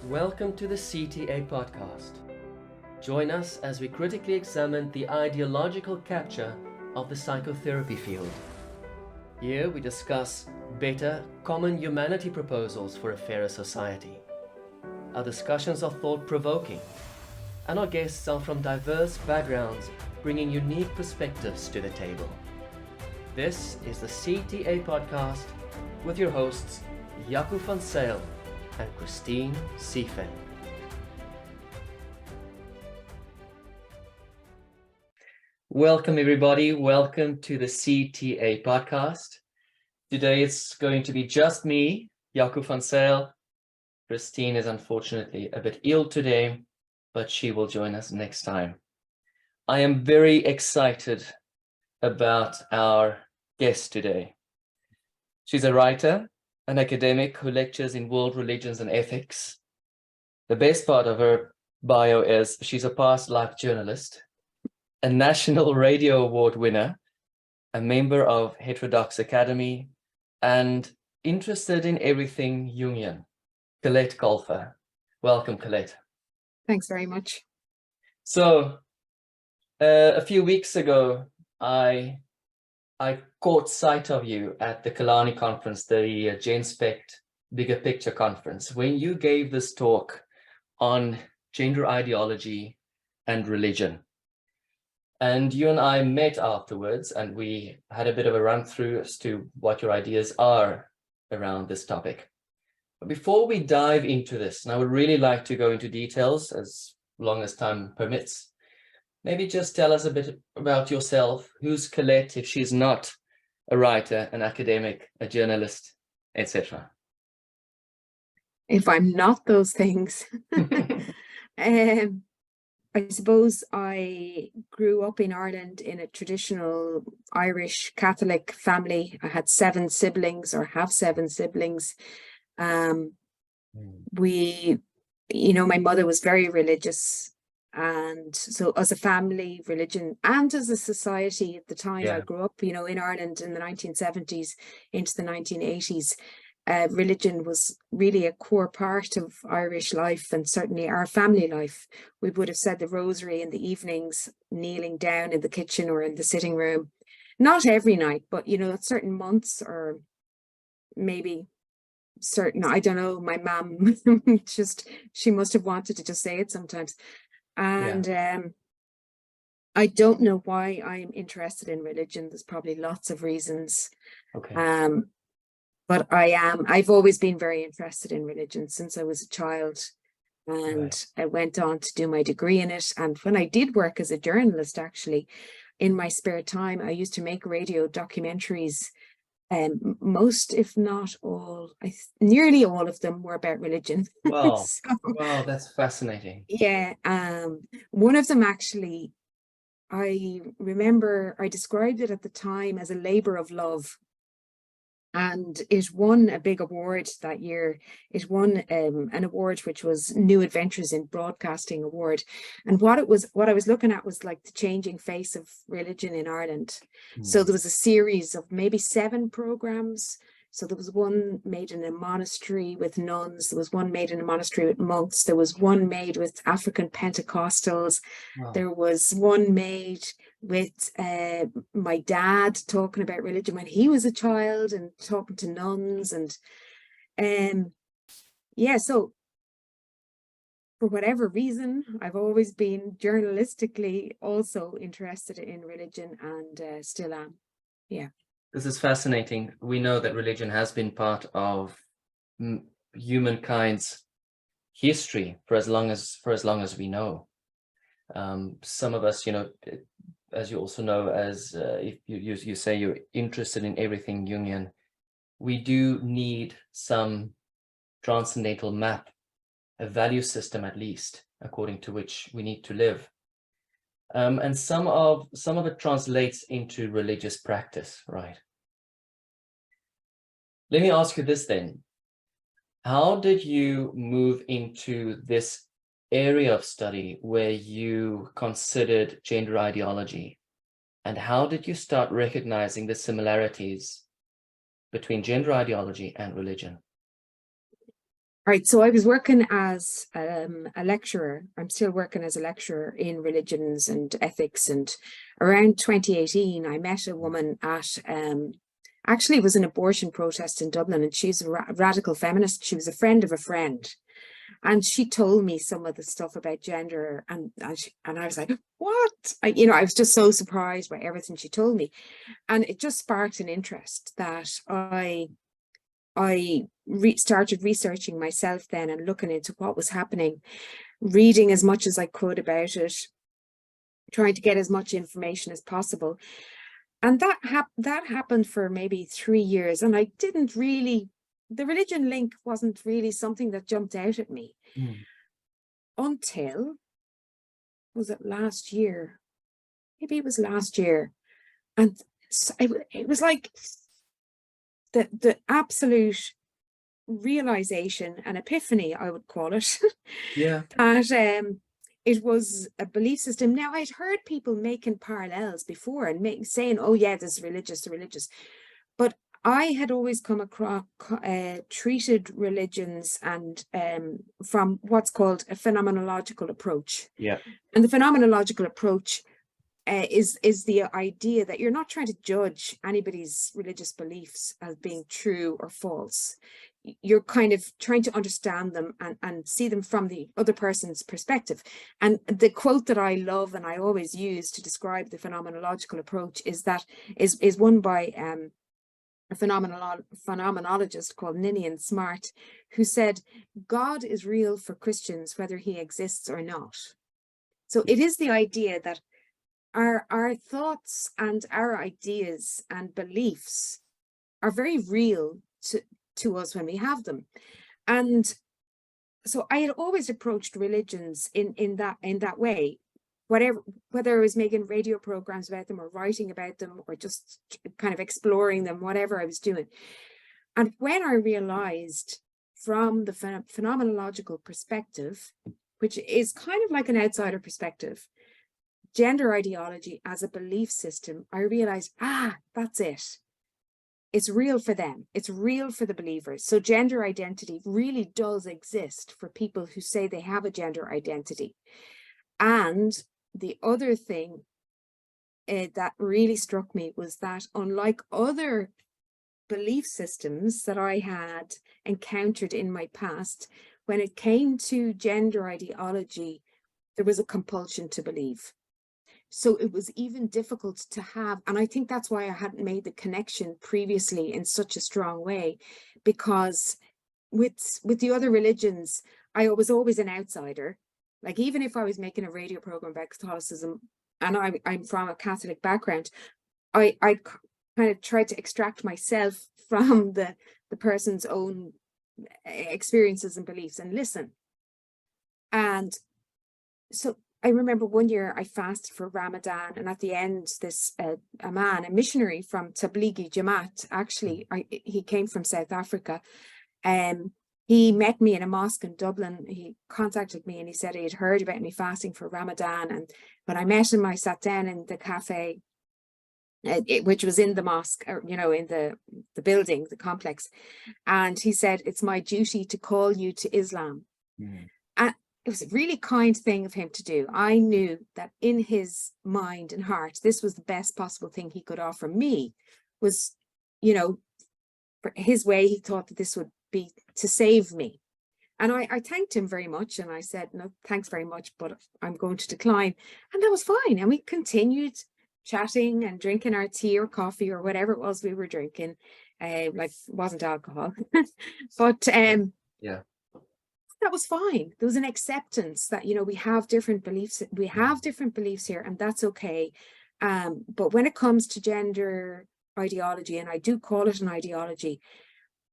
Welcome to the CTA Podcast. Join us as we critically examine the ideological capture of the psychotherapy field. Here we discuss better, common humanity proposals for a fairer society. Our discussions are thought-provoking, and our guests are from diverse backgrounds, bringing unique perspectives to the table. This is the CTA Podcast with your hosts, Jaco van Zyl and Christine Siefen. Welcome everybody, welcome to the CTA Podcast. Today it's going to be just me, Jaco van Zyl. Christine is unfortunately a bit ill today, but she will join us next time. I am very excited about our guest today. She's a writer, an academic who lectures in world religions and ethics. The best part of her bio is she's a past life journalist, a national radio award winner, a member of Heterdox Academy, and interested in everything Jungian. Colette Colfer. Welcome, Colette. Thanks very much. So, a few weeks ago, I caught sight of you at the Kalani conference, the GenSpect Bigger Picture conference, when you gave this talk on gender ideology and religion. And you and I met afterwards, and we had a bit of a run through as to what your ideas are around this topic. But before we dive into this, and I would really like to go into details as long as time permits, maybe just tell us a bit about yourself. Who's Colette if she's not a writer, an academic, a journalist, etc.? If I'm not those things, I suppose I grew up in Ireland in a traditional Irish Catholic family. I had 7 siblings, or have 7 siblings. My mother was very religious. And so as a family, religion, and as a society at the time, I grew up, in Ireland in the 1970s into the 1980s, religion was really a core part of Irish life, and certainly our family life. We would have said the rosary in the evenings, kneeling down in the kitchen or in the sitting room. Not every night, but, at certain months, or maybe certain, I don't know, my mum, she must have wanted to just say it sometimes. And I don't know why I'm interested in religion. There's probably lots of reasons. Okay. But I've always been very interested in religion since I was a child. And I went on to do my degree in it. And when I did work as a journalist, actually, in my spare time, I used to make radio documentaries. Most, if not all, nearly all of them were about religion. Wow. Wow, that's fascinating. Yeah. One of them, actually, I remember I described it at the time as a labor of love. And it won a big award that year. It won an award which was New Adventures in Broadcasting Award. And what I was looking at was like the changing face of religion in Ireland. So there was a series of maybe 7 programs. So there was one made in a monastery with nuns. There was one made in a monastery with monks. There was one made with African Pentecostals. Wow. There was one made with my dad talking about religion when he was a child and talking to nuns. And so for whatever reason, I've always been journalistically also interested in religion, and still am. Yeah. This is fascinating. We know that religion has been part of humankind's history for as long as we know. Some of us, as you also know, as if you say you're interested in everything Jungian, we do need some transcendental map, a value system at least, according to which we need to live. And some of it translates into religious practice, right? Let me ask you this then. How did you move into this area of study where you considered gender ideology? And how did you start recognizing the similarities between gender ideology and religion? right, so I was working as a lecturer. I'm still working as a lecturer in religions and ethics. And around 2018, I met a woman at, actually it was an abortion protest in Dublin, and she's a radical feminist. She was a friend of a friend. And she told me some of the stuff about gender, and I was like, what? I was just so surprised by everything she told me. And it just sparked an interest that I started researching myself then and looking into what was happening, reading as much as I could about it, trying to get as much information as possible. And that happened for maybe 3 years. And I didn't really, the religion link wasn't really something that jumped out at me until, was it last year? Maybe it was last year. And it was like the absolute realization and epiphany, I would call it, Yeah. that it was a belief system. Now, I'd heard people making parallels before and saying, oh yeah, there's religious, but I had always come across treated religions and from what's called a phenomenological approach. Yeah. And the phenomenological approach is the idea that you're not trying to judge anybody's religious beliefs as being true or false. You're kind of trying to understand them and see them from the other person's perspective. And the quote that I love and I always use to describe the phenomenological approach is one by a phenomenologist called Ninian Smart, who said, God is real for Christians, whether he exists or not. So it is the idea that our thoughts and our ideas and beliefs are very real to us when we have them. And so I had always approached religions in that way, whether I was making radio programs about them or writing about them or just kind of exploring them, whatever I was doing. And when I realized from the phenomenological perspective, which is kind of like an outsider perspective, gender ideology as a belief system, I realized, that's it. It's real for them. It's real for the believers. So gender identity really does exist for people who say they have a gender identity. And the other thing that really struck me was that unlike other belief systems that I had encountered in my past, when it came to gender ideology, there was a compulsion to believe. So it was even difficult to have, and I think that's why I hadn't made the connection previously in such a strong way, because with the other religions, I was always an outsider. Like, even if I was making a radio program about Catholicism, and I'm from a Catholic background, I kind of tried to extract myself from the person's own experiences and beliefs and listen. And so I remember one year I fasted for Ramadan, and at the end, this a man, a missionary from Tablighi Jamaat, actually, he came from South Africa. He met me in a mosque in Dublin. He contacted me and he said he had heard about me fasting for Ramadan. And when I met him, I sat down in the cafe, which was in the mosque, or, in the building, the complex. And he said, it's my duty to call you to Islam. Mm. And it was a really kind thing of him to do. I knew that in his mind and heart, this was the best possible thing he could offer me, was, for his way, he thought that this would be to save me. And I thanked him very much. And I said, no, thanks very much, but I'm going to decline. And that was fine. And we continued chatting and drinking our tea or coffee or whatever it was we were drinking. Like, it wasn't alcohol. But yeah. That was fine. There was an acceptance that, we have different beliefs. We have different beliefs here, and that's okay. But when it comes to gender ideology, and I do call it an ideology,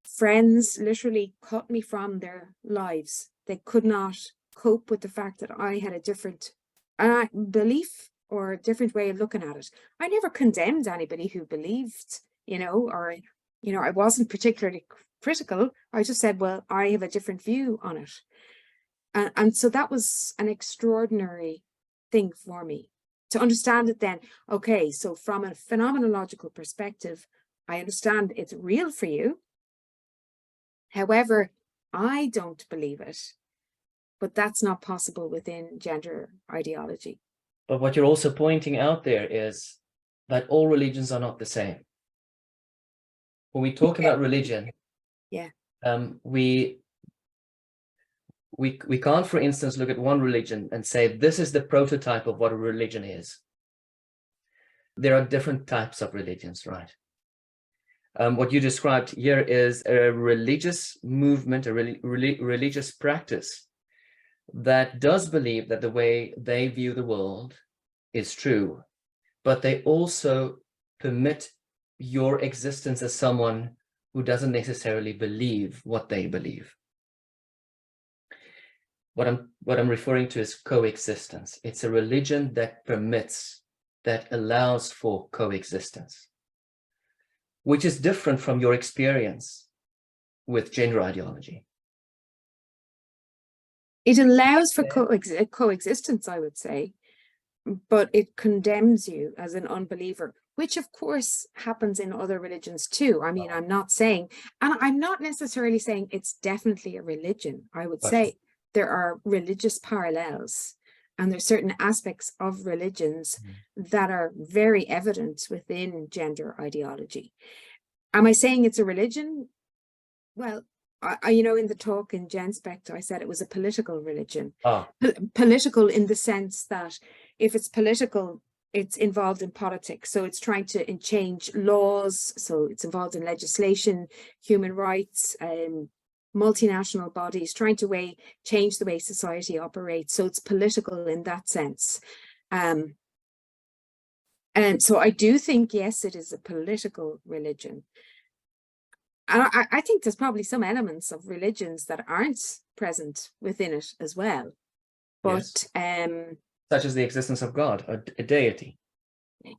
friends literally cut me from their lives. They could not cope with the fact that I had a different belief or a different way of looking at it. I never condemned anybody who believed, or, I wasn't particularly critical. I just said, well, I have a different view on it. And so that was an extraordinary thing for me to understand it then. Okay, so from a phenomenological perspective, I understand it's real for you. However, I don't believe it, but that's not possible within gender ideology. But what you're also pointing out there is that all religions are not the same. When we talk about religion, we can't, for instance, look at one religion and say this is the prototype of what a religion is. There are different types of religions, right? What you described here is a religious movement, a religious practice that does believe that the way they view the world is true, but they also permit your existence as someone who doesn't necessarily believe what they believe. What I'm referring to is coexistence. It's a religion that permits, that allows for coexistence, which is different from your experience with gender ideology. It allows for coexistence, I would say, but it condemns you as an unbeliever, which of course happens in other religions too. I mean, I'm not saying, and I'm not necessarily saying it's definitely a religion. I would say there are religious parallels, and there's certain aspects of religions that are very evident within gender ideology. Am I saying it's a religion? Well, you know, in the talk in Genspect, I said it was a political religion. Political in the sense that if it's political, it's involved in politics. So it's trying to change laws. So it's involved in legislation, human rights, multinational bodies, trying to change the way society operates. So it's political in that sense. And so I do think, yes, it is a political religion. And I think there's probably some elements of religions that aren't present within it as well. But such as the existence of God, a deity.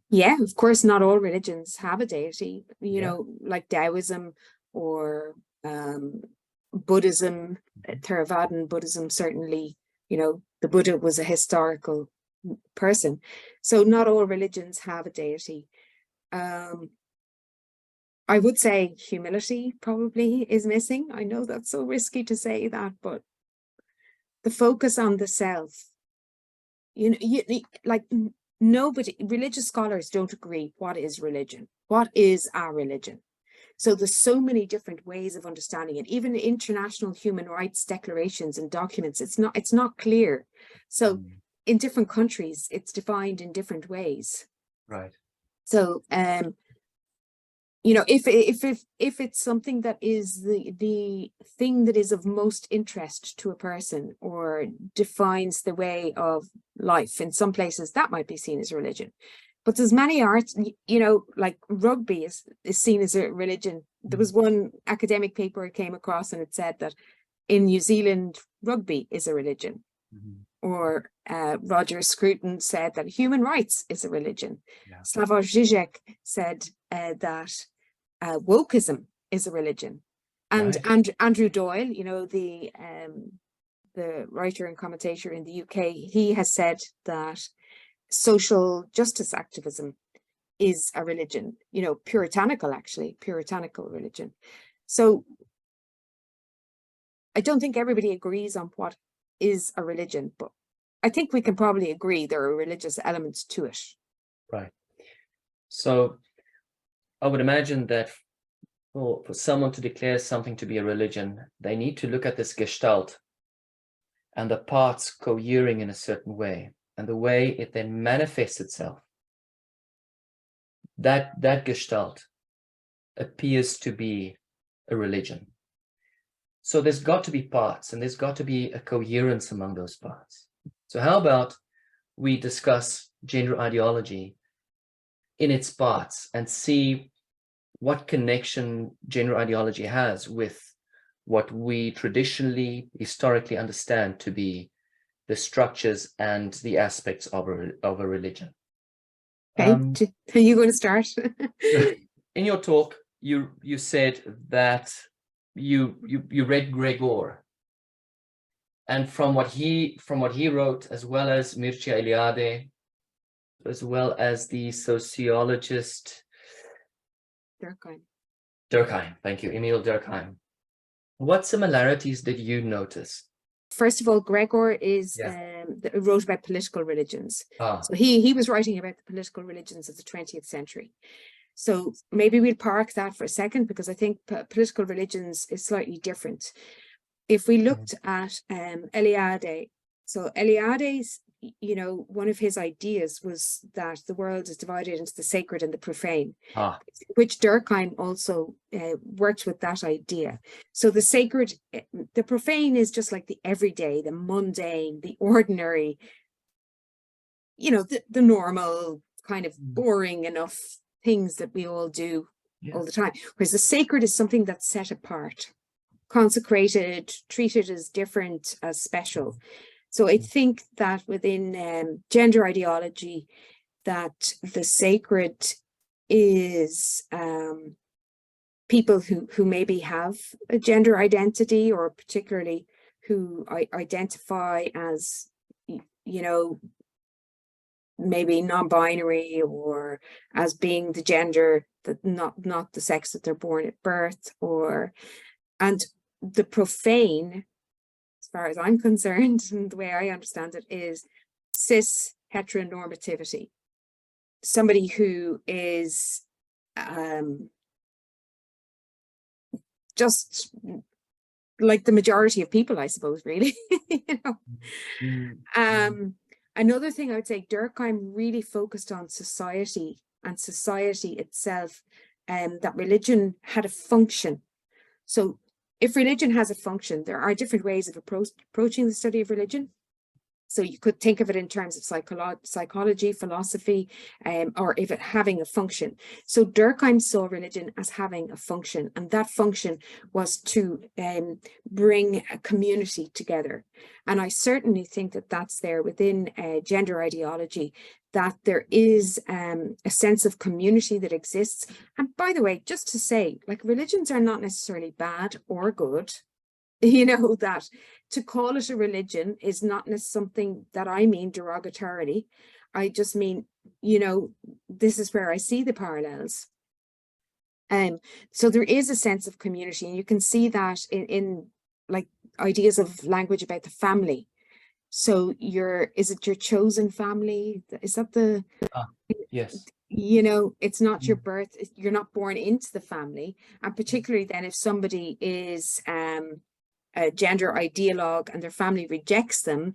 Yeah, of course, not all religions have a deity, you know, like Taoism or Buddhism, Theravadan Buddhism, certainly, you know, the Buddha was a historical person. So not all religions have a deity. I would say humility probably is missing. I know that's so risky to say that, but the focus on the self, you know, like nobody, religious scholars don't agree what is religion, what is our religion. So there's so many different ways of understanding it. Even international human rights declarations and documents, it's not clear. So in different countries, it's defined in different ways. Right. So you know, if it's something that is the thing that is of most interest to a person or defines the way of life, in some places that might be seen as a religion. But there's many arts, you know, like rugby is seen as a religion. There was one academic paper I came across and it said that in New Zealand, rugby is a religion. Or Roger Scruton said that human rights is a religion. Slavoj Žižek said that wokeism is a religion. And Andrew Doyle, you know, the writer and commentator in the UK, he has said that social justice activism is a religion, you know, puritanical religion. So I don't think everybody agrees on what is a religion, but I think we can probably agree there are religious elements to it. Right. So I would imagine that for someone to declare something to be a religion, they need to look at this gestalt and the parts cohering in a certain way, and the way it then manifests itself. That gestalt appears to be a religion. So there's got to be parts, and there's got to be a coherence among those parts. So how about we discuss gender ideology in its parts and see what connection gender ideology has with what we traditionally, historically understand to be the structures and the aspects of a religion. Okay, are you going to start? In your talk, you said that you read Gregor, and from what he wrote, as well as Mircea Eliade, as well as the sociologist Durkheim. Durkheim, thank you, Emil Durkheim. What similarities did you notice? First of all, Gregor is Yeah. wrote about political religions. Ah, So he was writing about the political religions of the 20th century. So maybe we'll park that for a second, because I think political religions is slightly different. If we looked at Eliade, so Eliade's, one of his ideas was that the world is divided into the sacred and the profane, which Durkheim also worked with that idea. So the sacred, the profane is just like the everyday, the mundane, the ordinary, the normal kind of boring enough things that we all do all the time. Whereas the sacred is something that's set apart, consecrated, treated as different, as special. So I think that within gender ideology, that the sacred is people who maybe have a gender identity, or particularly who identify as, maybe non-binary, or as being the gender that not the sex that they're born at birth, and the profane, as far as I'm concerned, and the way I understand it, is cis heteronormativity. Somebody who is just like the majority of people, I suppose, really. Another thing I would say, Durkheim really focused on society and society itself, and that religion had a function. So if religion has a function, there are different ways of approaching the study of religion. So you could think of it in terms of psychology, philosophy, or if it having a function. So Durkheim saw religion as having a function, and that function was to bring a community together. And I certainly think that that's there within gender ideology, that there is a sense of community that exists. And by the way, just to say, like, religions are not necessarily bad or good. That to call it a religion is not something that I mean derogatorily. I just mean, this is where I see the parallels. So there is a sense of community, and you can see that in like ideas of language about the family. So is it your chosen family? Is that the yes. It's not your birth, you're not born into the family. And particularly then if somebody is a gender ideologue and their family rejects them,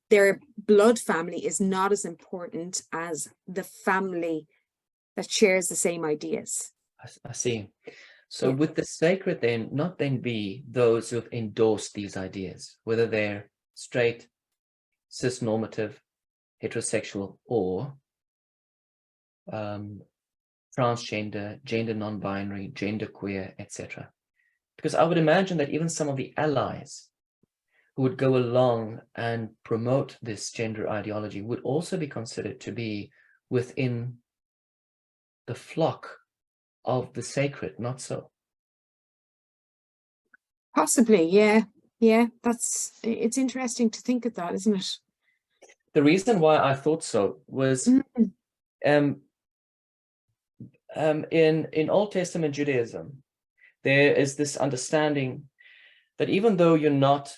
their blood family is not as important as the family that shares the same ideas. I see. So would the sacred then not then be those who have endorsed these ideas, whether they're straight, cis-normative, heterosexual, or transgender, gender non-binary, genderqueer, etc.? Because I would imagine that even some of the allies who would go along and promote this gender ideology would also be considered to be within the flock of the sacred, not so? Possibly, yeah. It's interesting to think of that, isn't it? The reason why I thought so was in Old Testament Judaism, there is this understanding that even though you're not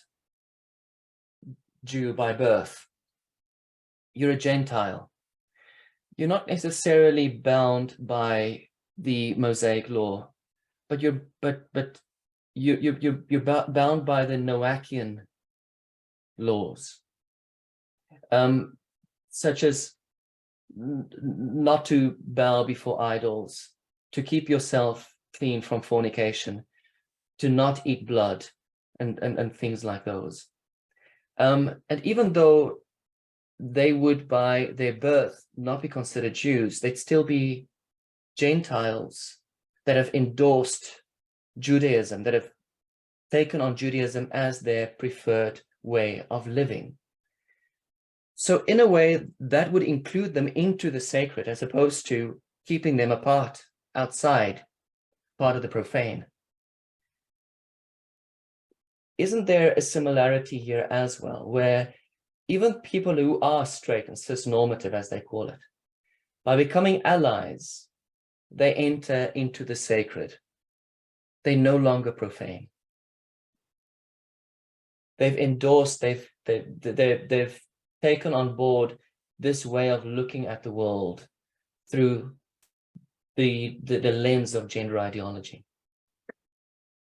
Jew by birth, you're a Gentile. You're not necessarily bound by the Mosaic law, but you're bound by the Noachian laws, such as not to bow before idols, to keep yourself clean from fornication, to not eat blood, and things like those. And even though they would by their birth not be considered Jews, they'd still be Gentiles that have endorsed Judaism, that have taken on Judaism as their preferred way of living. So in a way, that would include them into the sacred, as opposed to keeping them apart, outside, part of the profane. Isn't there a similarity here as well, where even people who are straight and cis-normative, as they call it, by becoming allies, they enter into the sacred. They no longer profane. they've endorsed, they've taken on board this way of looking at the world through the lens of gender ideology.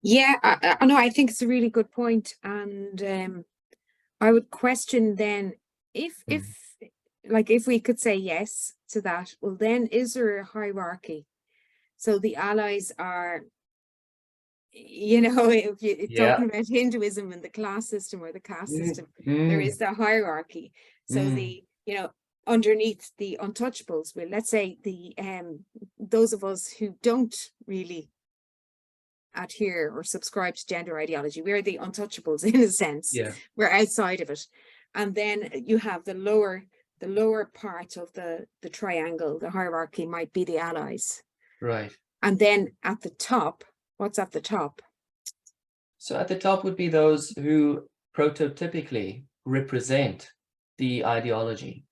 Yeah, I know. I think it's a really good point, and I would question then if we could say yes to that, well, then is there a hierarchy? So the allies are, if you're talking about Hinduism and the class system or the caste system, there is the hierarchy. So underneath the untouchables, well, let's say those of us who don't really adhere or subscribe to gender ideology, we're the untouchables in a sense. We're outside of it. And then you have the lower part of the triangle, the hierarchy might be the allies. Right. And then at the top, what's at the top? So at the top would be those who prototypically represent the ideology.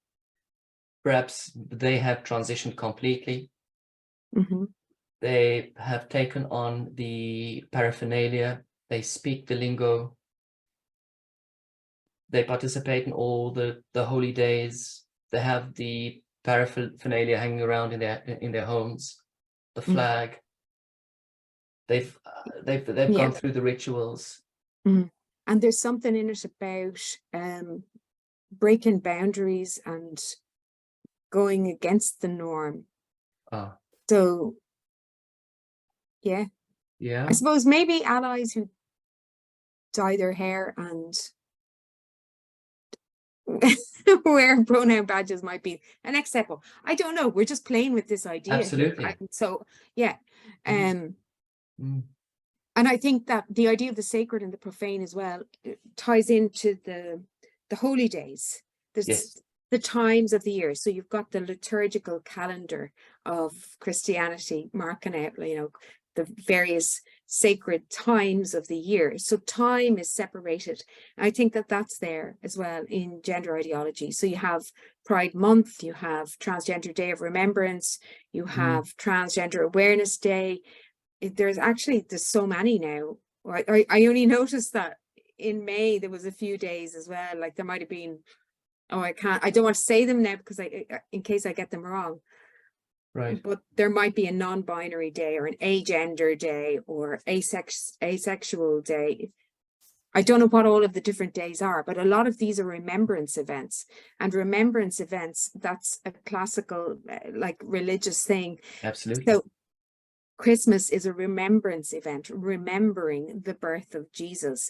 Perhaps they have transitioned completely. Mm-hmm. They have taken on the paraphernalia. They speak the lingo. They participate in all the holy days. They have the paraphernalia hanging around in their homes, the flag. They've gone through the rituals. And there's something in it about breaking boundaries and going against the norm. So yeah. I suppose maybe allies who dye their hair and wear pronoun badges might be an example. I don't know. We're just playing with this idea. Absolutely. So yeah. And I think that the idea of the sacred and the profane as well ties into the holy days. There's the times of the year. So you've got the liturgical calendar of Christianity marking out, the various sacred times of the year. So time is separated. I think that that's there as well in gender ideology. So you have Pride Month, you have Transgender Day of Remembrance, you have Transgender Awareness Day. There's so many now. I only noticed that in May there was a few days as well. Like there might have been, I don't want to say them now because in case I get them wrong. Right. But there might be a non-binary day or an agender day or asexual day. I don't know what all of the different days are, but a lot of these are remembrance events. And remembrance events, that's a classical, religious thing. Absolutely. So Christmas is a remembrance event, remembering the birth of Jesus.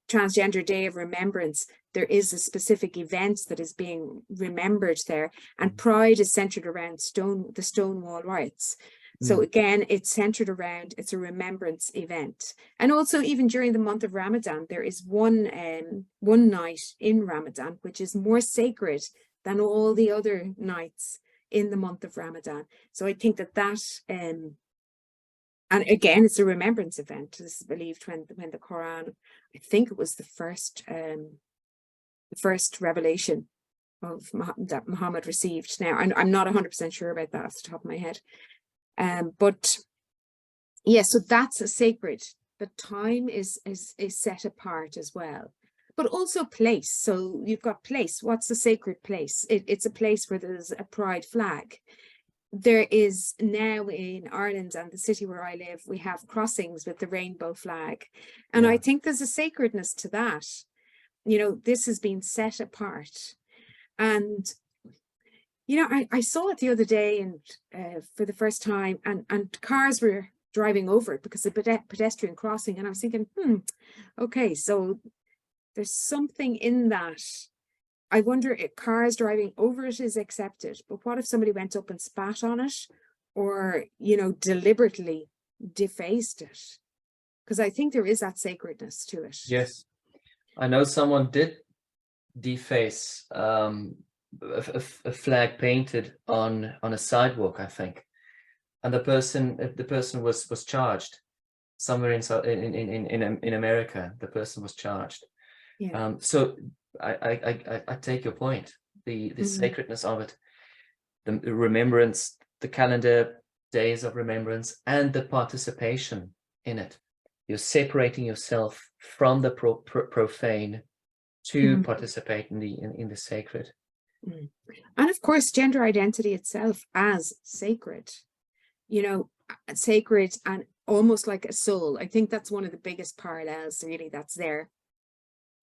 Transgender Day of Remembrance, there is a specific event that is being remembered there, and Pride is centered around the Stonewall riots. So again, it's centered around, it's a remembrance event. And also even during the month of Ramadan, there is one night in Ramadan, which is more sacred than all the other nights in the month of Ramadan. So I think that and again, it's a remembrance event. This is believed when the Quran, I think it was the first revelation of that Muhammad received. Now, I'm not 100% sure about that off the top of my head. But yeah, so that's a sacred. The time is set apart as well, but also place. So you've got place. What's a sacred place? It's a place where there's a pride flag. There is now in Ireland and the city where I live, we have crossings with the rainbow flag. And I think there's a sacredness to that. This has been set apart. And, I saw it the other day and for the first time and cars were driving over it because of pedestrian crossing. And I was thinking, okay, so there's something in that. I wonder if cars driving over it is accepted, but what if somebody went up and spat on it or, deliberately defaced it? Because I think there is that sacredness to it. Yes. I know someone did deface a flag painted on a sidewalk, I think. And the person was charged somewhere in America. The person was charged. Yeah. So I take your point, the sacredness of it, the remembrance, the calendar days of remembrance, and the participation in it. You're separating yourself from the profane to participate in the sacred. And of course, gender identity itself as sacred, sacred and almost like a soul. I think that's one of the biggest parallels really that's there,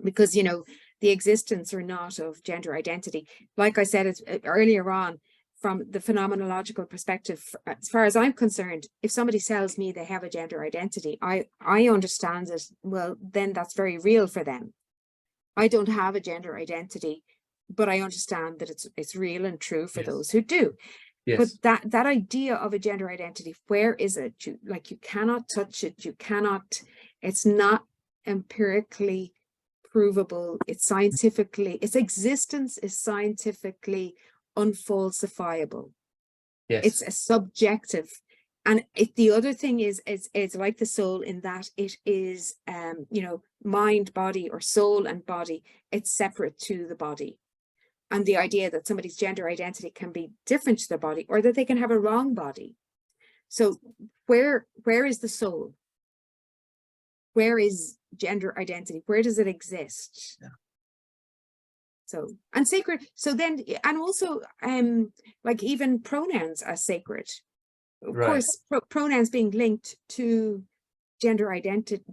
because, the existence or not of gender identity, like I said earlier on, from the phenomenological perspective, as far as I'm concerned, if somebody tells me they have a gender identity, I understand it, well, then that's very real for them. I don't have a gender identity, but I understand that it's real and true for those who do. Yes. But that idea of a gender identity, where is it? You cannot touch it. It's not empirically provable. Its existence is scientifically unfalsifiable. Yes. It's a subjective. And the other thing is it's like the soul in that it is, mind, body, or soul and body. It's separate to the body. And the idea that somebody's gender identity can be different to their body, or that they can have a wrong body. So where is the soul? Where is gender identity? Where does it exist? Yeah. So, and sacred. So then, and also, like even pronouns as sacred. Of course, pronouns being linked to gender identity.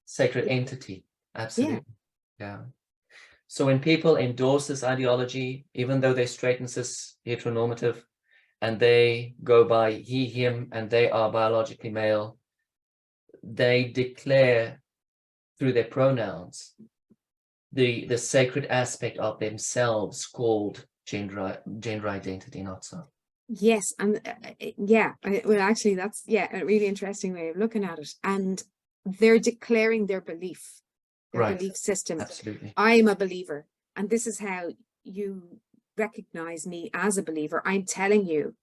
Sacred entity. Absolutely. Yeah. So when people endorse this ideology, even though they straight and cis heteronormative, and they go by he, him, and they are biologically male, they declare through their pronouns the sacred aspect of themselves called gender identity, not so. Yes, and well, actually, that's a really interesting way of looking at it. And they're declaring their belief. Their belief system. Absolutely. I am a believer, and this is how you recognize me as a believer. I'm telling you,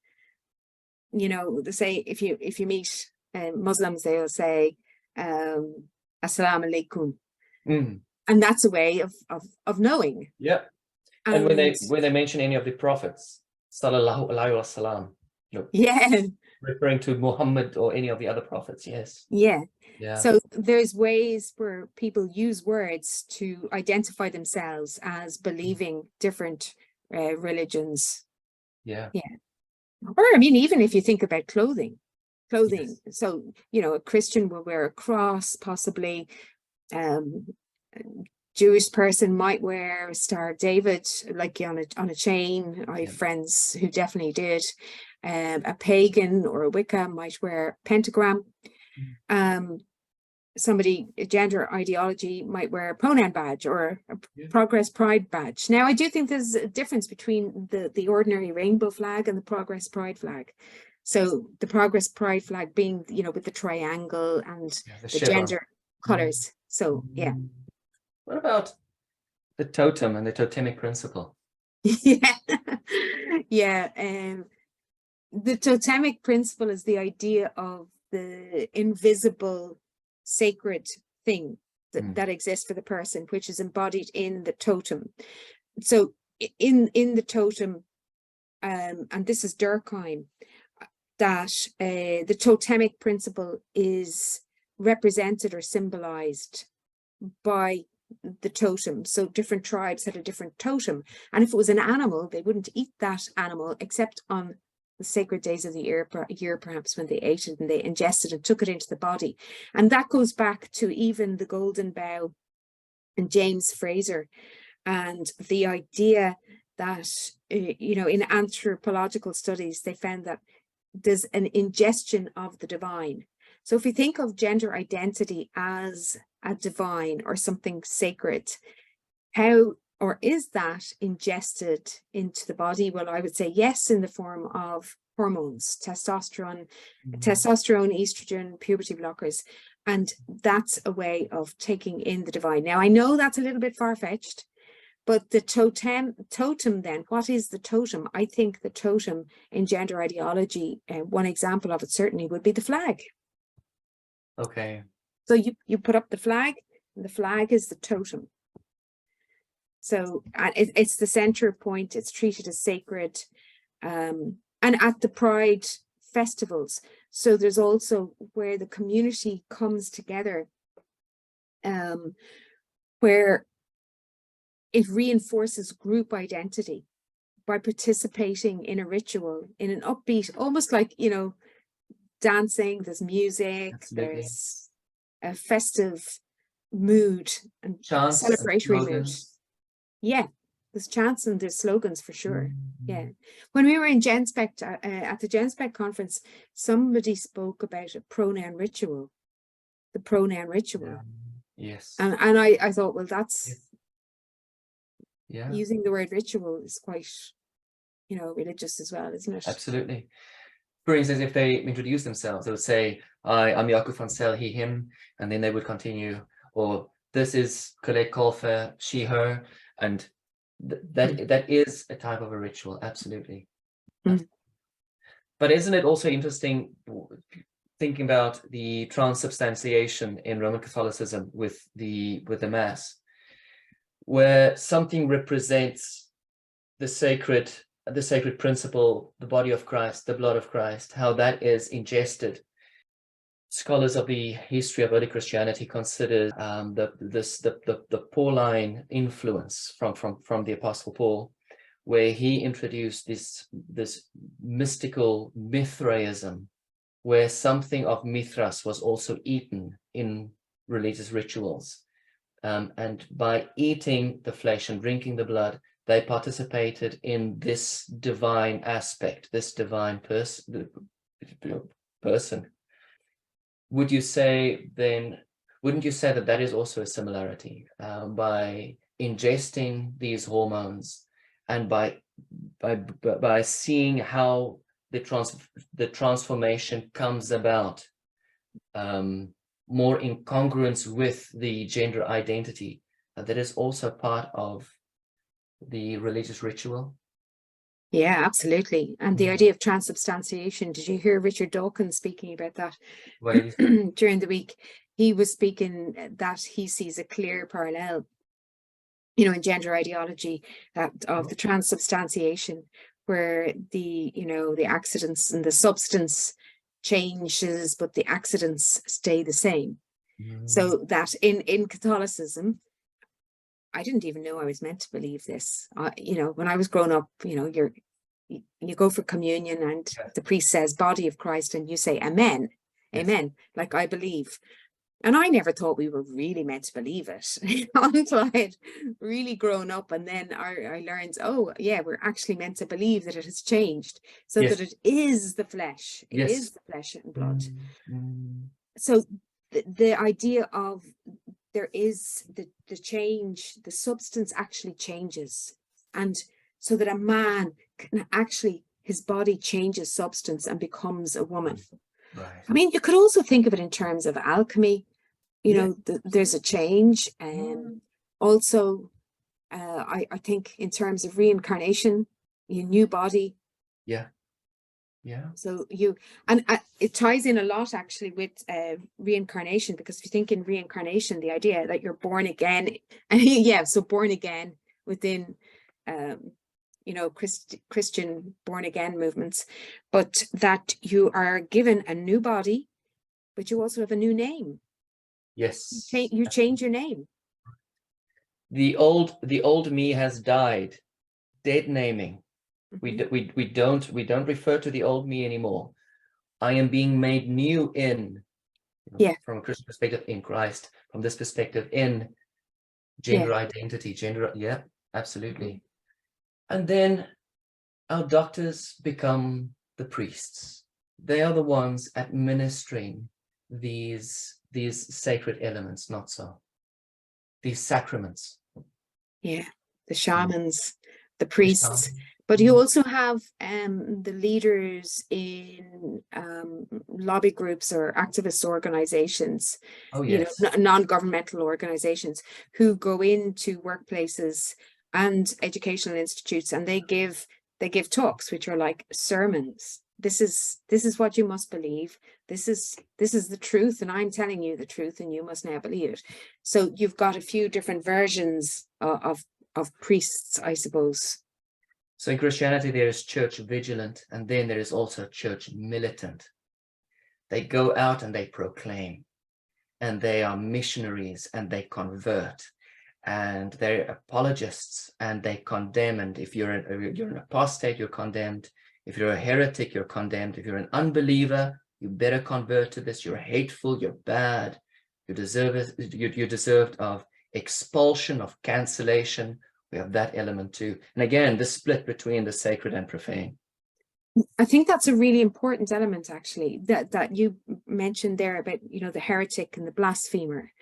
they say if you meet Muslims, they'll say Assalamu alaikum, and that's a way of knowing. Yeah. And when they mention any of the prophets, Sallallahu Alaihi Wasallam, referring to Muhammad or any of the other prophets. Yes. Yeah. So there's ways where people use words to identify themselves as believing different religions. Yeah. Or I mean, even if you think about clothing. Yes. So a Christian will wear a cross, possibly. Jewish person might wear a Star of David, like on a chain. I have friends who definitely did. A pagan or a Wicca might wear a pentagram. Somebody, a gender ideology, might wear a pronoun badge or a Progress Pride badge. Now, I do think there's a difference between the ordinary rainbow flag and the Progress Pride flag. So the Progress Pride flag being, with the triangle and the gender colors. So, yeah. What about the totem and the totemic principle? The totemic principle is the idea of the invisible sacred thing that exists for the person, which is embodied in the totem. So in the totem, and this is Durkheim, that the totemic principle is represented or symbolized by the totem. So different tribes had a different totem, and if it was an animal, they wouldn't eat that animal except on the sacred days of the year, perhaps, when they ate it and they ingested and took it into the body. And that goes back to even the Golden Bough and James Fraser, and the idea that in anthropological studies they found that there's an ingestion of the divine. So if we think of gender identity as a divine or something sacred, how or is that ingested into the body? Well, I would say yes, in the form of hormones, testosterone, estrogen, puberty blockers. And that's a way of taking in the divine. Now, I know that's a little bit far-fetched, but the totem then, what is the totem? I think the totem in gender ideology, one example of it certainly would be the flag. Okay. So you put up the flag, and the flag is the totem. So it's the center point. It's treated as sacred, and at the Pride festivals. So there's also where the community comes together, where it reinforces group identity by participating in a ritual, in an upbeat, almost like, dancing, there's music, Absolutely. there's a festive mood and Chants and celebratory mood. slogans. Yeah, there's chants and there's slogans for sure. Mhm. Yeah. When we were in GenSpect, at the GenSpect conference, somebody spoke about a pronoun ritual, the pronoun ritual. Yes. And I thought, well, that's, Yeah. using the word ritual is quite, religious as well, isn't it? Absolutely. For instance, if they introduce themselves, they would say, I'm Jaco van Zyl, he, him, and then they would continue, or this is Colette Colfer, she, her, and that is a type of a ritual, absolutely. But isn't it also interesting thinking about the transubstantiation in Roman Catholicism with the Mass, where something represents the sacred principle, the body of Christ, the blood of Christ, how that is ingested. Scholars of the history of early Christianity consider the Pauline influence from the Apostle Paul, where he introduced this mystical Mithraism, where something of Mithras was also eaten in religious rituals. And by eating the flesh and drinking the blood, they participated in this divine aspect, this divine person. Wouldn't you say that that is also a similarity, by ingesting these hormones and by seeing how the transformation comes about, more in congruence with the gender identity, that is also part of the religious ritual? Yeah, absolutely. And the idea of transubstantiation, did you hear Richard Dawkins speaking about that during the week? He was speaking that he sees a clear parallel, in gender ideology, of the transubstantiation, where the accidents and the substance changes, but the accidents stay the same. So that in Catholicism, I didn't even know I was meant to believe this. When I was growing up, you go for communion and the priest says body of Christ and you say amen, amen, like I believe. And I never thought we were really meant to believe it until I had really grown up. And then I learned, oh yeah, we're actually meant to believe that it has changed, so that it is the flesh. It is the flesh and blood. So the idea of there is the change, the substance actually changes. And so that a man can actually, his body changes substance and becomes a woman. Right. I mean, you could also think of it in terms of alchemy. There's a change. Also, I think in terms of reincarnation, your new body. Yeah. So it ties in a lot actually with reincarnation, because if you think in reincarnation, the idea that you're born again, so born again within Christian born again movements, but that you are given a new body, but you also have a new name. Yes. You change your name. The old me has died. Dead naming. We don't refer to the old me anymore. I am being made new in, from a Christian perspective, in Christ. From this perspective, in gender identity, absolutely. And then our doctors become the priests. They are the ones administering these sacred elements, not so. These sacraments. Yeah, the shamans, the priests. But you also have the leaders in lobby groups or activist organizations, non-governmental organizations, who go into workplaces and educational institutes, and they give talks which are like sermons. This is what you must believe. This is the truth, and I'm telling you the truth, and you must now believe it. So you've got a few different versions of priests, I suppose. So in Christianity, there is church vigilant, and then there is also church militant. They go out and they proclaim, and they are missionaries, and they convert, and they're apologists, and they condemn. And if you're an apostate, you're condemned. If you're a heretic, you're condemned. If you're an unbeliever, you better convert to this. You're hateful, you're bad, you deserve it, you're deserved of expulsion, of cancellation. We have that element too. And again, the split between the sacred and profane. I think that's a really important element, actually, that you mentioned there about, the heretic and the blasphemer.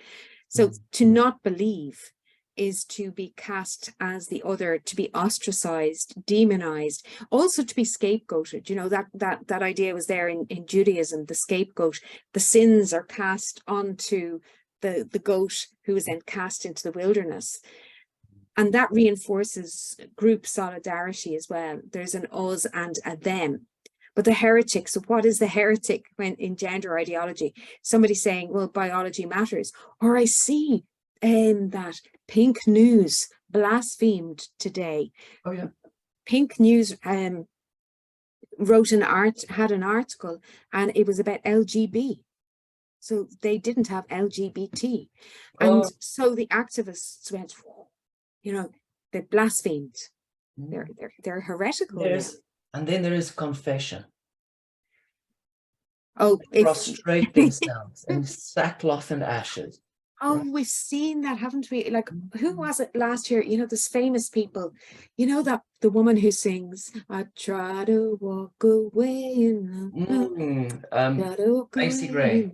So to not believe is to be cast as the other, to be ostracized, demonized, also to be scapegoated. That idea was there in Judaism, the scapegoat. The sins are cast onto the goat, who is then cast into the wilderness. And that reinforces group solidarity as well. There's an us and a them. But the heretic, so what is the heretic when in gender ideology? Somebody saying, well, biology matters. Or I see that Pink News blasphemed today. Oh, yeah. Pink News had an article, and it was about LGBT. So they didn't have LGBT. And so the activists went, they blasphemed. They're heretical. And then there is confession. Oh, prostrate themselves in sackcloth and ashes. Oh, we've seen that, haven't we? Like, who was it last year? This famous people. That the woman who sings, "I try to walk away and Macy Gray.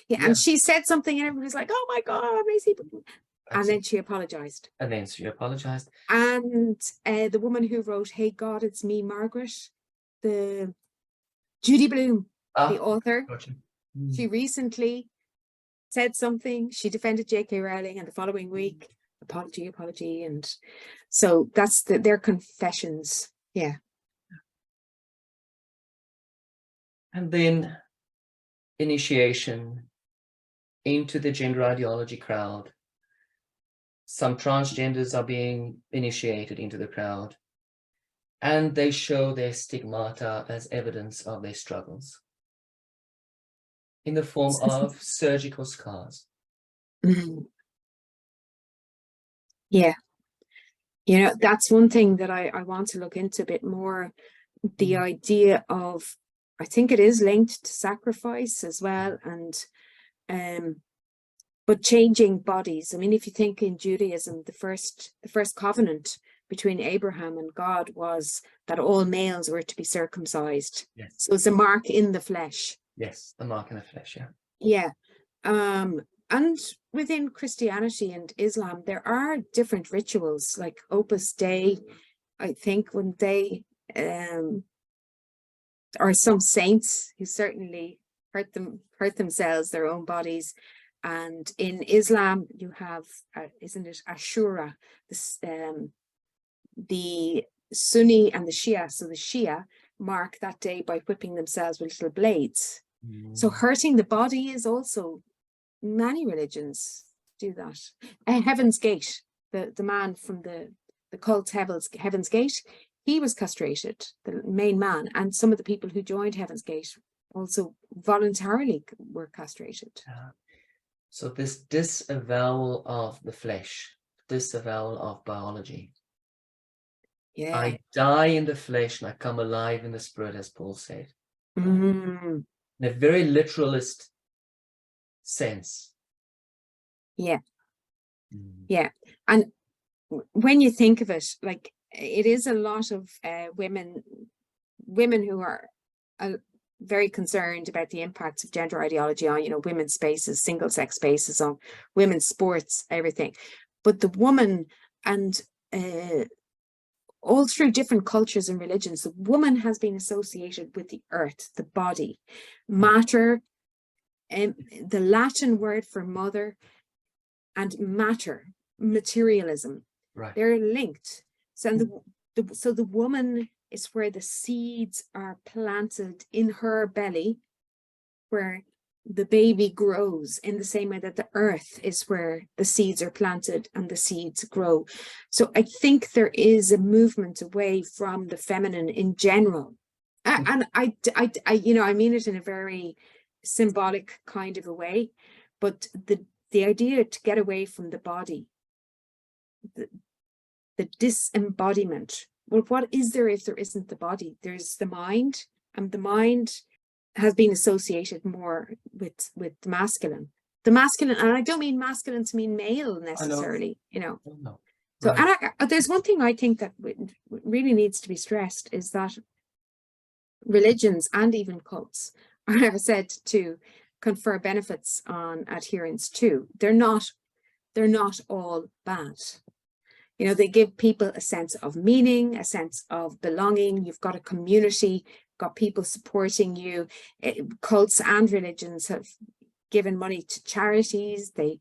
Yeah, and she said something, and everybody's like, "Oh my God, Macy!" And then she apologized. And the woman who wrote "Hey God, It's Me, Margaret," the Judy Blume, the author, gotcha. She recently said something. She defended J.K. Rowling, and the following week, apology, and so that's their confessions. Yeah. And then initiation into the gender ideology crowd. Some transgenders are being initiated into the crowd, and they show their stigmata as evidence of their struggles in the form of surgical scars. Yeah. That's one thing that I want to look into a bit more. The idea of, I think it is linked to sacrifice as well, and but changing bodies. I mean, if you think in Judaism, the first covenant between Abraham and God was that all males were to be circumcised. Yes. So it's a mark in the flesh. Yes, the mark in the flesh, yeah. Yeah. And within Christianity and Islam, there are different rituals, like Opus Dei, I think, when they are some saints who certainly hurt themselves, their own bodies. And in Islam, you have, isn't it, Ashura, the Sunni and the Shia. So the Shia mark that day by whipping themselves with little blades. So hurting the body is also, many religions do that. Heaven's Gate, the man from the cult Heaven's Gate, he was castrated, the main man, and some of the people who joined Heaven's Gate also voluntarily were castrated. So this disavowal of the flesh, disavowal of biology. Yeah. I die in the flesh and I come alive in the spirit, as Paul said. In a very literalist sense. Yeah. Yeah. And when you think of it, like, it is a lot of women who are very concerned about the impacts of gender ideology on, women's spaces, single sex spaces, on women's sports, everything. But the woman, and all through different cultures and religions, the woman has been associated with the earth, the body, matter, and the Latin word for mother, and matter, materialism. Right. They're linked. So the woman is where the seeds are planted in her belly, where the baby grows, in the same way that the earth is where the seeds are planted and the seeds grow. So I think there is a movement away from the feminine in general. And I mean it in a very symbolic kind of a way, but the idea to get away from the body the disembodiment. Well, what is there if there isn't the body? There's the mind, and the mind has been associated more with the masculine. The masculine, and I don't mean masculine to mean male necessarily, you know. No. So, Right. and there's one thing I think that really needs to be stressed is that religions and even cults are said to confer benefits on adherents too. They're not all bad. You know, they give people a sense of meaning, a sense of belonging. You've got a community, got people supporting you. Cults and religions have given money to charities. They,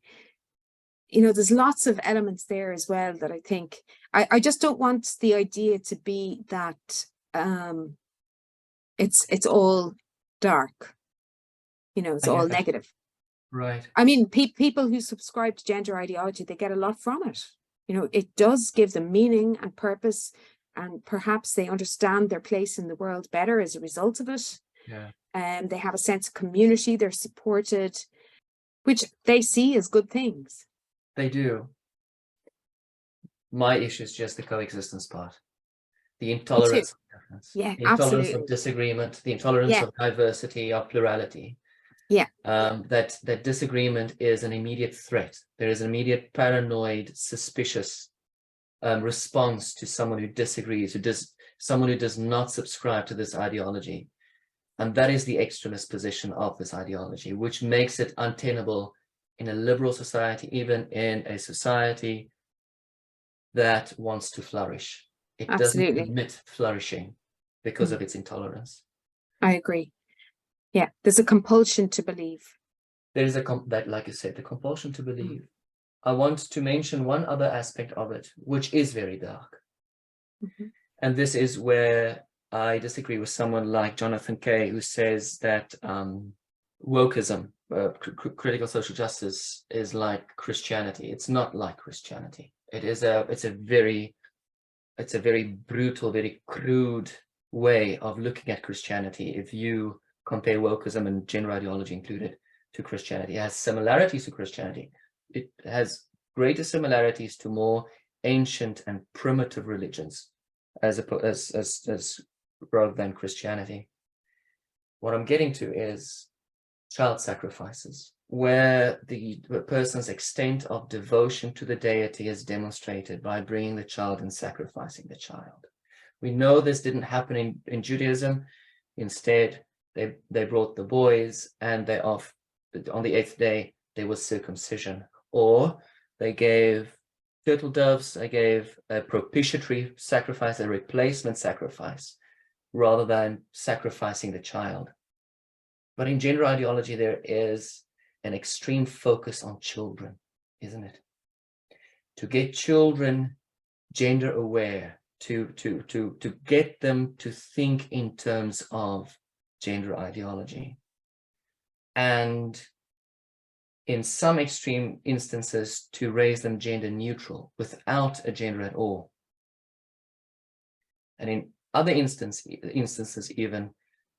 you know, there's lots of elements there as well that I think, I just don't want the idea to be that it's all dark, you know, it's all negative. Right. I mean, people who subscribe to gender ideology, they get a lot from it. You know, it does give them meaning and purpose, and perhaps they understand their place in the world better as a result of it. Yeah. And they have a sense of community, they're supported, which they see as good things. They do. My issue is just the coexistence part. The intolerance of difference. Yeah, The intolerance absolutely. of disagreement, the intolerance of diversity, of plurality. Yeah. That disagreement is an immediate threat. There is an immediate paranoid, suspicious response to someone who disagrees, someone who does not subscribe to this ideology. And that is the extremist position of this ideology, which makes it untenable in a liberal society, even in a society that wants to flourish. It doesn't permit flourishing because of its intolerance. I agree. Yeah, there's a compulsion to believe. There is like you said, the compulsion to believe. I want to mention one other aspect of it, which is very dark. And this is where I disagree with someone like Jonathan Kay, who says that wokeism, critical social justice, is like Christianity. It's not like Christianity. It's a very brutal, very crude way of looking at Christianity. If you compare wokeism and gender ideology included to Christianity, it has similarities to Christianity. It has greater similarities to more ancient and primitive religions as rather than Christianity. What I'm getting to is child sacrifices, where the person's extent of devotion to the deity is demonstrated by bringing the child and sacrificing the child. We know this didn't happen in Judaism. Instead, they brought the boys, and on the 8th day there was circumcision, or they gave turtle doves. They gave a propitiatory sacrifice, a replacement sacrifice, rather than sacrificing the child. But in gender ideology, there is an extreme focus on children, isn't it? To get children gender aware, to get them to think in terms of gender ideology. And in some extreme instances, to raise them gender neutral without a gender at all. And in other instances even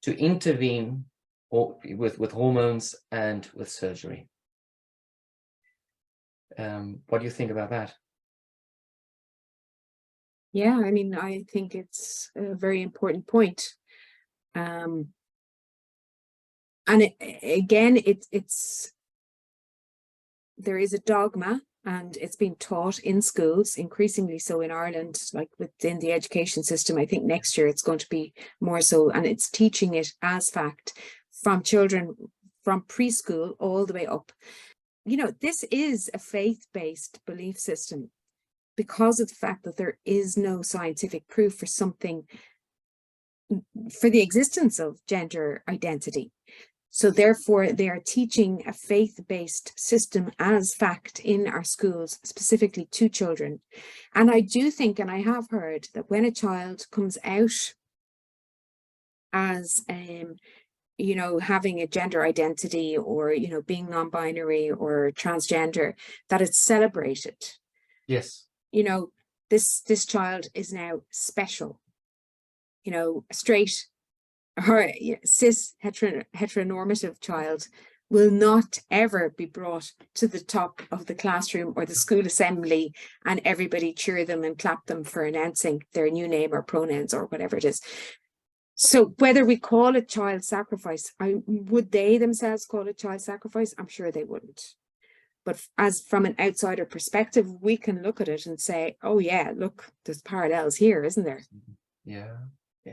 to intervene with hormones and with surgery. What do you think about that? Yeah, I mean, I think it's a very important point. And there is a dogma, and it's being taught in schools, increasingly so in Ireland, like within the education system. I think next year it's going to be more so, and it's teaching it as fact from children from preschool all the way up. You know, this is a faith-based belief system because of the fact that there is no scientific proof for the existence of gender identity. So therefore, they are teaching a faith-based system as fact in our schools, specifically to children. And I do think, and I have heard, that when a child comes out as, you know, having a gender identity, or, you know, being non-binary or transgender, that it's celebrated. Yes. You know, this child is now special. You know, straight or cis heteronormative child will not ever be brought to the top of the classroom or the school assembly and everybody cheer them and clap them for announcing their new name or pronouns or whatever it is. So whether we call it child sacrifice, would they themselves call it child sacrifice? I'm sure they wouldn't. But as from an outsider perspective, we can look at it and say, oh yeah, look, there's parallels here, isn't there? Yeah.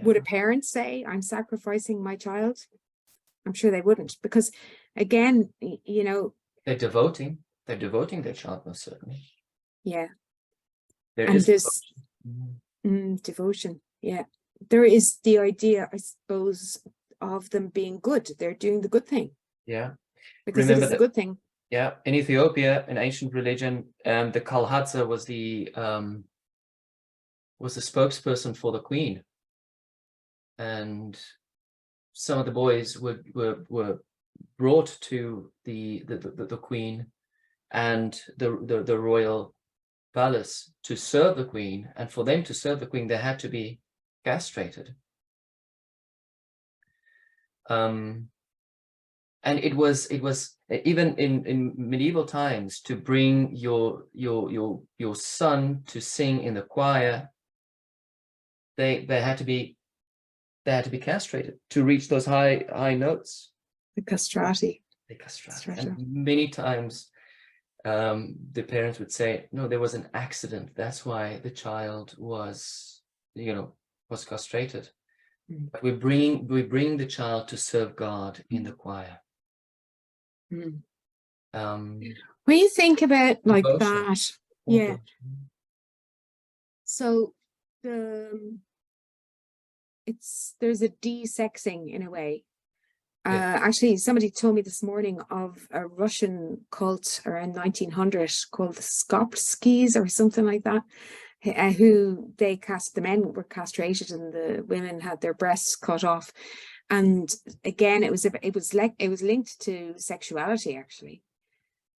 Would a parent say, I'm sacrificing my child? I'm sure they wouldn't, because again, they're devoting their child, most certainly. Yeah. There and is this devotion. Yeah. There is the idea, I suppose, of them being good. They're doing the good thing. Yeah. Because it is a good thing. Yeah. In Ethiopia, in ancient religion, the Kalhatza was the spokesperson for the queen. And some of the boys were brought to the queen and the royal palace to serve the queen, and for them to serve the queen, they had to be castrated. And it was even in medieval times, to bring your son to sing in the choir, they had to be castrated to reach those high notes. The castrati. And many times the parents would say, no, there was an accident, that's why the child was castrated. But we bring the child to serve God in the choir. When you think about like devotion. that, yeah. So there's a de-sexing in a way. Actually, somebody told me this morning of a Russian cult around 1900 called the Skopskis or something like that, who the men were castrated and the women had their breasts cut off. And again, it was linked to sexuality, actually.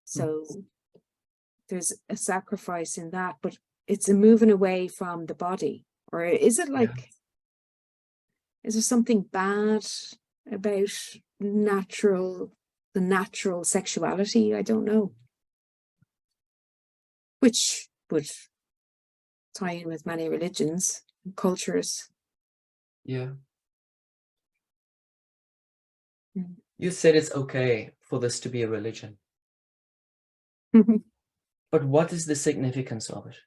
So there's a sacrifice in that, but it's a moving away from the body. Or is it like, is there something bad about the natural sexuality? I don't know. Which would tie in with many religions and cultures. Yeah. You said it's okay for this to be a religion. But what is the significance of it?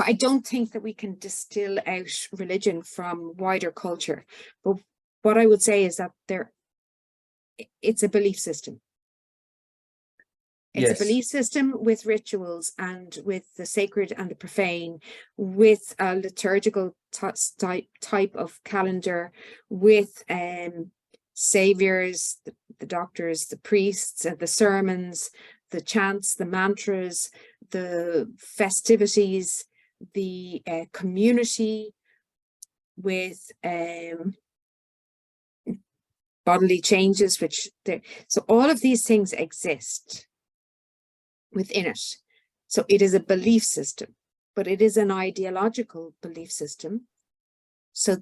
I don't think that we can distill out religion from wider culture. But what I would say is that it's a belief system. It's a belief system with rituals and with the sacred and the profane, with a liturgical type of calendar, with saviors, the doctors, the priests, the sermons, the chants, the mantras, the festivities, the community, with bodily changes, so all of these things exist within it. So it is a belief system, but it is an ideological belief system. So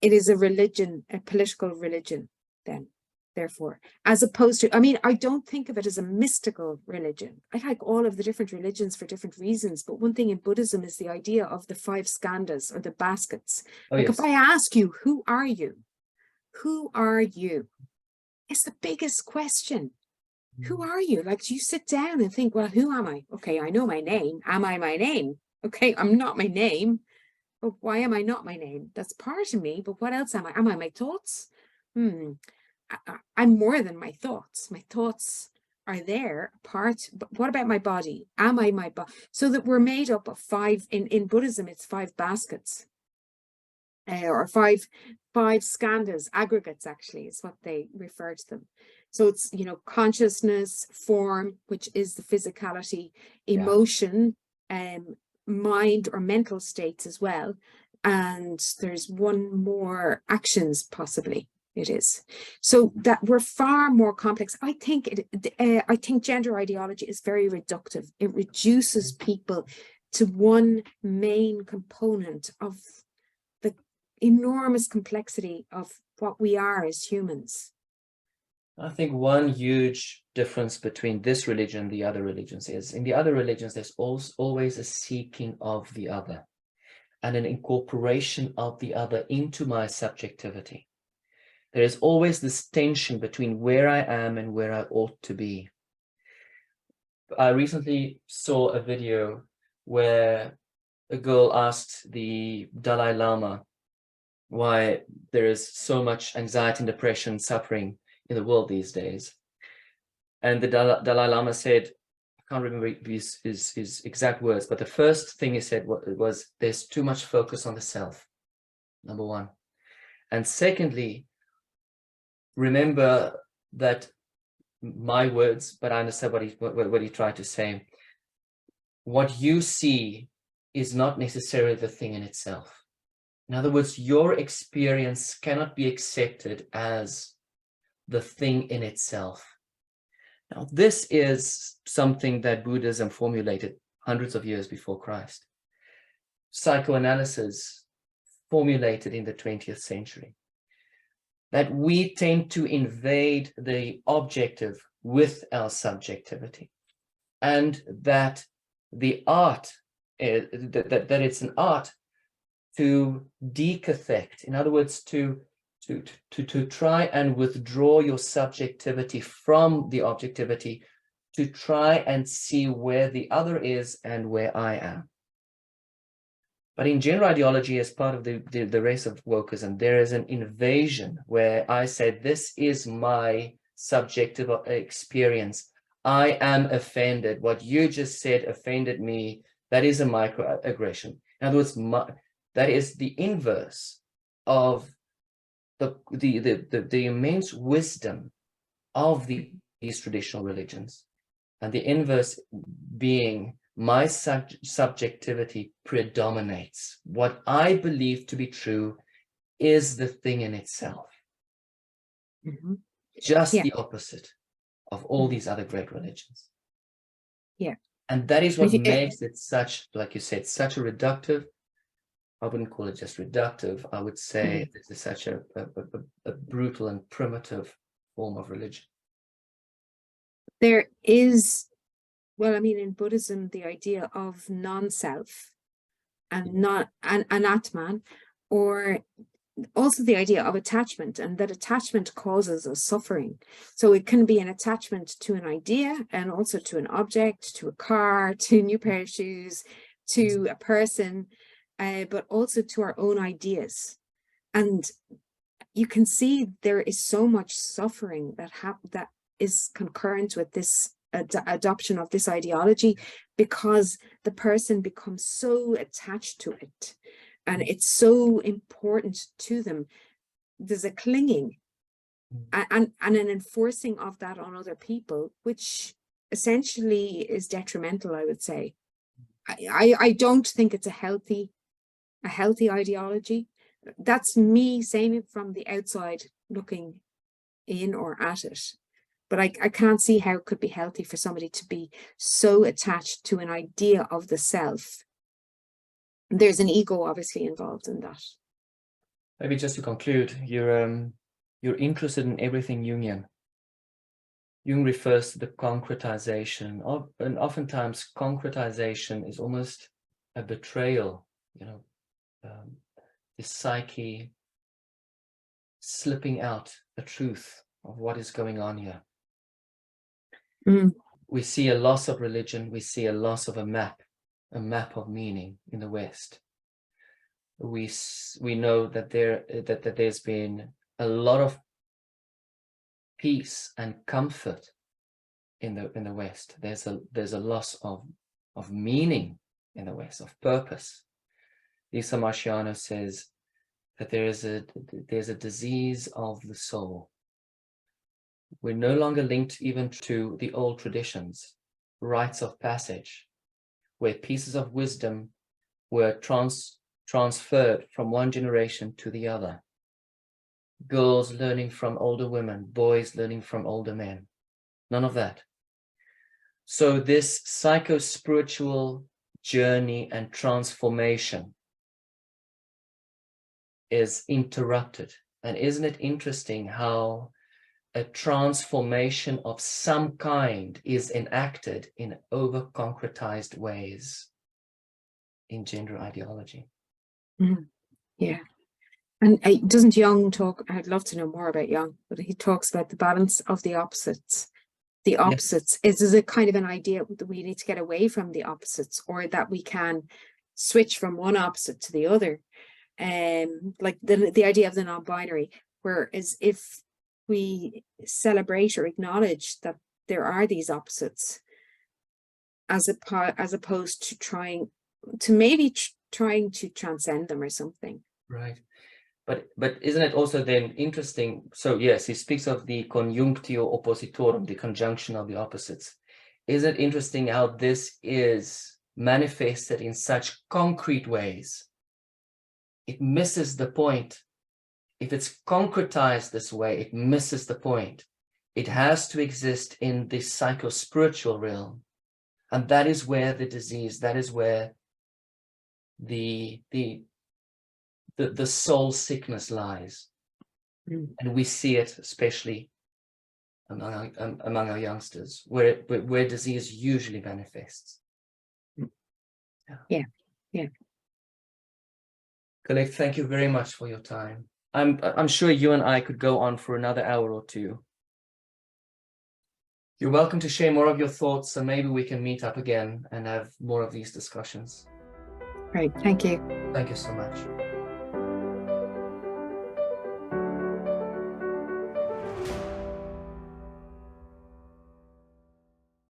it is a religion, a political religion, then, therefore, as opposed to, I don't think of it as a mystical religion. I like all of the different religions for different reasons, but one thing in Buddhism is the idea of the 5 skandhas, or the baskets. If I ask you, who are you? Who are you? It's the biggest question. Who are you? Like, you sit down and think, well, who am I? Okay, I know my name. Am I my name? Okay, I'm not my name. But why am I not my name? That's part of me, but what else am I? Am I my thoughts? I'm more than my thoughts. My thoughts are there, part, but what about my body? Am I my body? So that we're made up of 5, in Buddhism, it's 5 baskets. Or five skandhas, aggregates, actually, is what they refer to them. So it's, consciousness, form, which is the physicality, emotion, mind or mental states as well. And there's one more, actions, possibly. It is. So that we're far more complex. I think gender ideology is very reductive. It reduces people to one main component of the enormous complexity of what we are as humans. I think one huge difference between this religion and the other religions is in the other religions, there's always a seeking of the other and an incorporation of the other into my subjectivity. There is always this tension between where I am and where I ought to be. I recently saw a video where a girl asked the Dalai Lama why there is so much anxiety and depression, suffering in the world these days. And the Dalai Lama said, I can't remember his exact words, but the first thing he said was there's too much focus on the self, number one. And secondly, remember that my words, but I understand what he tried to say. What you see is not necessarily the thing in itself. In other words, your experience cannot be accepted as the thing in itself. Now, this is something that Buddhism formulated hundreds of years before Christ. Psychoanalysis formulated in the 20th century. That we tend to invade the objective with our subjectivity, and that the art, that it's an art to decathect, in other words, to try and withdraw your subjectivity from the objectivity, to try and see where the other is and where I am. But in gender ideology, as part of the race of wokeism, there is an invasion where I said, this is my subjective experience. I am offended. What you just said offended me. That is a microaggression. In other words, that is the inverse of the immense wisdom of these traditional religions, and the inverse being my subjectivity predominates. What I believe to be true is the thing in itself. Mm-hmm. Just the opposite of all these other great religions. Yeah. And that is what makes it such, like you said, such a reductive. I wouldn't call it just reductive. I would say this is such a brutal and primitive form of religion. There is, well, I mean, in Buddhism, the idea of non-self and not an Atman, or also the idea of attachment, and that attachment causes us suffering. So it can be an attachment to an idea, and also to an object, to a car, to a new pair of shoes, to a person, but also to our own ideas. And you can see there is so much suffering that is concurrent with this adoption of this ideology, because the person becomes so attached to it and it's so important to them. There's a clinging and an enforcing of that on other people, which essentially is detrimental, I would say. I don't think it's a healthy ideology. That's me saying it from the outside looking in or at it. But I can't see how it could be healthy for somebody to be so attached to an idea of the self. There's an ego obviously involved in that. Maybe just to conclude, you're interested in everything Jungian. Jung refers to the concretization of, and oftentimes concretization is almost a betrayal, the psyche slipping out the truth of what is going on here. We see a loss of religion. We see a loss of a map of meaning in the West. We know that there's been a lot of peace and comfort in the West. There's a loss of meaning in the West, of purpose. Lisa Marciano says that there's a disease of the soul. We're no longer linked even to the old traditions, rites of passage, where pieces of wisdom were transferred from one generation to the other. Girls learning from older women, boys learning from older men. None of that. So this psycho-spiritual journey and transformation is interrupted. And isn't it interesting how a transformation of some kind is enacted in over-concretized ways in gender ideology. Yeah. And doesn't Jung talk, I'd love to know more about Jung, but he talks about the balance of the opposites. The opposites, is a kind of an idea that we need to get away from the opposites, or that we can switch from one opposite to the other. Like the idea of the non-binary, whereas if we celebrate or acknowledge that there are these opposites, as opposed to trying to transcend them or something. Right. But isn't it also then interesting? So yes, he speaks of the conjunctio oppositorum, the conjunction of the opposites. Is it interesting how this is manifested in such concrete ways? It misses the point. If it's concretized this way, it misses the point. It has to exist in the psycho-spiritual realm. And that is where the disease, that is where the soul sickness lies. And we see it especially among our youngsters, where disease usually manifests. Yeah. Colette, thank you very much for your time. I'm sure you and I could go on for another hour or two. You're welcome to share more of your thoughts, so maybe we can meet up again and have more of these discussions. Great, thank you. Thank you so much.